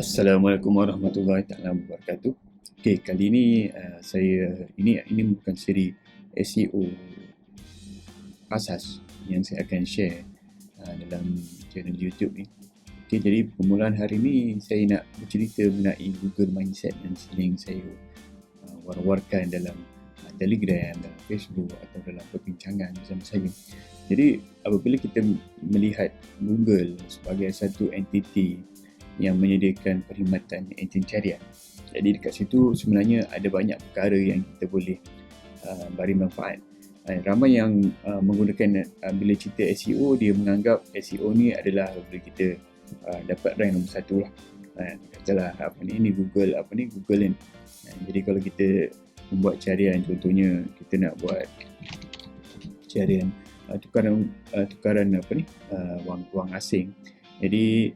Assalamualaikum warahmatullahi taala wabarakatuh. Okey, kali ini ini bukan siri SEO asas yang saya akan share dalam channel YouTube ni. Okey, jadi permulaan hari ini saya nak bercerita mengenai Google Mindset yang sering saya war-warkan dalam Telegram, dalam Facebook atau dalam perbincangan bersama saya. Jadi apabila kita melihat Google sebagai satu entiti yang menyediakan perkhidmatan enjin carian, jadi dekat situ sebenarnya ada banyak perkara yang kita boleh beri manfaat. Ramai yang menggunakan bila cerita SEO, dia menganggap SEO ni adalah bila kita dapat rank nombor 1 lah. Katalah ini Google, Google ni. Jadi kalau kita membuat carian, contohnya kita nak buat carian tukaran wang asing. Jadi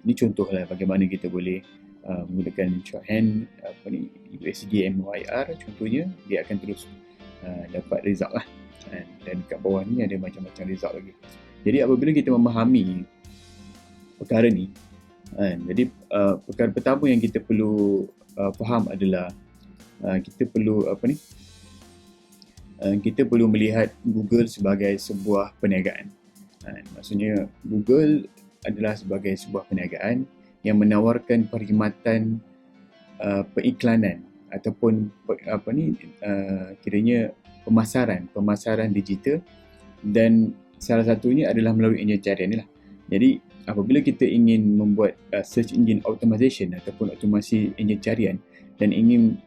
ni contohlah bagaimana kita boleh menggunakan shorthand USD MYR contohnya, dia akan terus dapat result lah. Dan dekat bawah ni ada macam-macam result lagi. Jadi apabila kita memahami perkara ni, jadi perkara pertama yang kita perlu faham adalah kita perlu melihat Google sebagai sebuah perniagaan. Maksudnya Google adalah sebagai sebuah perniagaan yang menawarkan perkhidmatan periklanan ataupun kiranya pemasaran digital, dan salah satunya adalah melalui enjin carian ni lah. Jadi apabila kita ingin membuat search engine optimization ataupun otomasi enjin carian dan ingin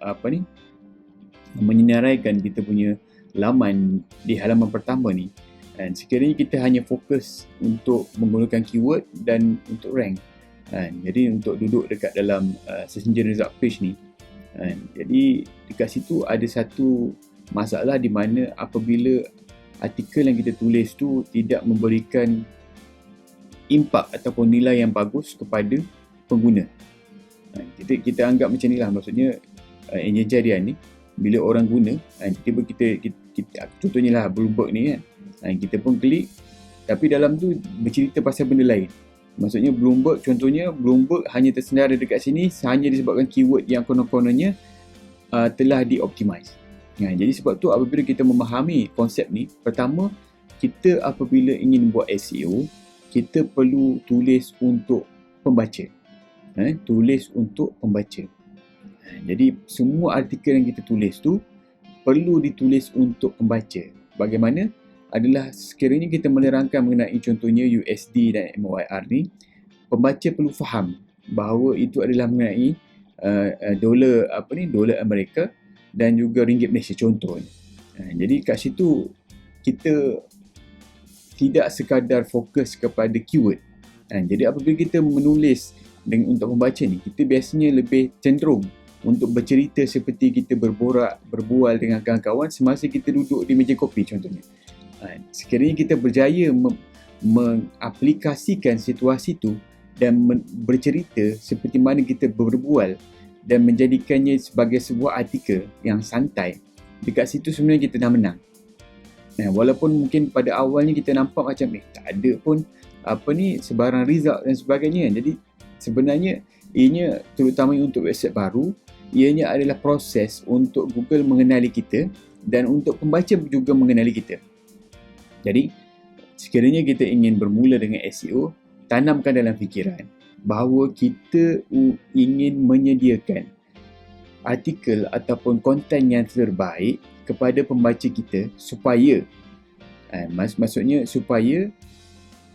menyenaraikan kita punya laman di halaman pertama ni, dan sekiranya kita hanya fokus untuk menggunakan keyword dan untuk rank, jadi untuk duduk dekat dalam search engine result page ni, jadi dekat situ ada satu masalah di mana apabila artikel yang kita tulis tu tidak memberikan impact ataupun nilai yang bagus kepada pengguna. Kita anggap macam ni lah, maksudnya enjin carian ni bila orang guna, tiba-tiba kita contohnya lah Bloomberg ni kan, kita pun klik, tapi dalam tu bercerita pasal benda lain. Maksudnya Bloomberg hanya tersedar dekat sini hanya disebabkan keyword yang konon-kononnya telah dioptimize. Jadi sebab tu apabila kita memahami konsep ni, pertama, kita apabila ingin buat SEO, kita perlu tulis untuk pembaca. Tulis untuk pembaca. Jadi semua artikel yang kita tulis tu perlu ditulis untuk pembaca. Bagaimana? Adalah sekiranya kita menerangkan mengenai contohnya USD dan MYR ni, pembaca perlu faham bahawa itu adalah mengenai dolar Amerika dan juga ringgit Malaysia contohnya. Jadi kat situ kita tidak sekadar fokus kepada keyword. Jadi apabila kita menulis untuk pembaca ni, kita biasanya lebih cenderung untuk bercerita seperti kita berbual dengan kawan-kawan semasa kita duduk di meja kopi contohnya. Sekiranya kita berjaya mengaplikasikan situasi tu dan bercerita seperti mana kita berbual dan menjadikannya sebagai sebuah artikel yang santai, dekat situ sebenarnya kita dah menang. Walaupun mungkin pada awalnya kita nampak macam tak ada pun sebarang result dan sebagainya. Jadi sebenarnya ianya terutama untuk website baru, ianya adalah proses untuk Google mengenali kita dan untuk pembaca juga mengenali kita. Jadi sekiranya kita ingin bermula dengan SEO, tanamkan dalam fikiran bahawa kita ingin menyediakan artikel ataupun konten yang terbaik kepada pembaca kita supaya maksudnya supaya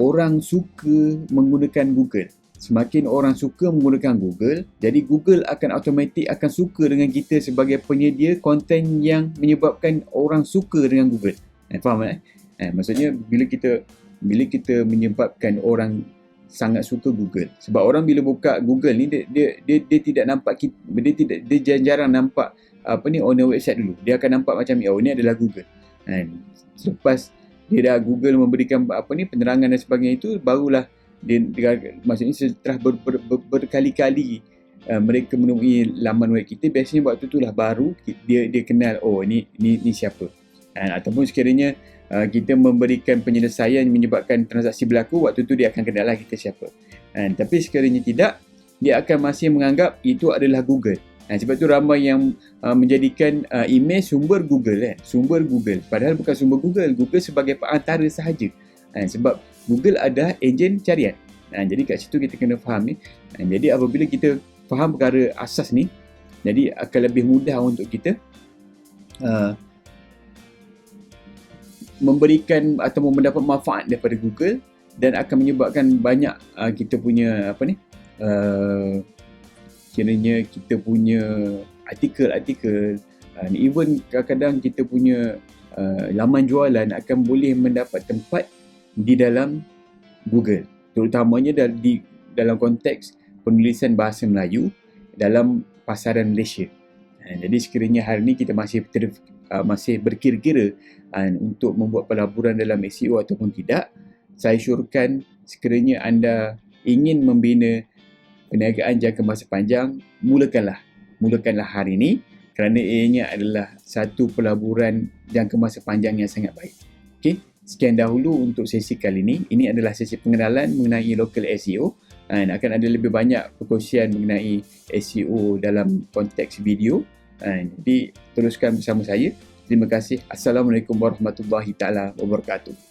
orang suka menggunakan Google. Semakin orang suka menggunakan Google, jadi Google akan automatik akan suka dengan kita sebagai penyedia konten yang menyebabkan orang suka dengan Google. Faham tak? Maksudnya bila kita menyebabkan orang sangat suka Google, sebab orang bila buka Google ni dia tidak nampak dia jarang nampak owner website dulu. Dia akan nampak macam ni adalah Google. Selepas dia dah Google memberikan penerangan dan sebagainya, itu barulah dia maksudnya setelah berkali-kali mereka menemui laman web kita, biasanya waktu itulah baru dia kenal ni siapa. Ataupun sekiranya kita memberikan penyelesaian yang menyebabkan transaksi berlaku, waktu tu dia akan kenal lah kita siapa. Tapi sekiranya tidak, dia akan masih menganggap itu adalah Google. Sebab tu ramai yang menjadikan email sumber Google, sumber Google. Padahal bukan sumber Google. Google sebagai perantara sahaja. Sebab Google ada enjin carian. Jadi kat situ kita kena faham ni. Jadi apabila kita faham perkara asas ni, jadi akan lebih mudah untuk kita memberikan atau mendapat manfaat daripada Google, dan akan menyebabkan banyak kita punya kiranya kita punya artikel-artikel, even kadang-kadang kita punya laman jualan akan boleh mendapat tempat di dalam Google, terutamanya dalam konteks penulisan bahasa Melayu dalam pasaran Malaysia. Jadi sekiranya hari ini kita masih berkira-kira untuk membuat pelaburan dalam SEO ataupun tidak, saya syorkan sekiranya anda ingin membina perniagaan jangka masa panjang, mulakanlah hari ini, kerana ianya adalah satu pelaburan jangka masa panjang yang sangat baik. Okey, sekian dahulu untuk sesi kali ini. Ini adalah sesi pengenalan mengenai local SEO, dan akan ada lebih banyak perkongsian mengenai SEO dalam konteks video. Jadi teruskan bersama saya. Terima kasih. Assalamualaikum warahmatullahi taala wabarakatuh.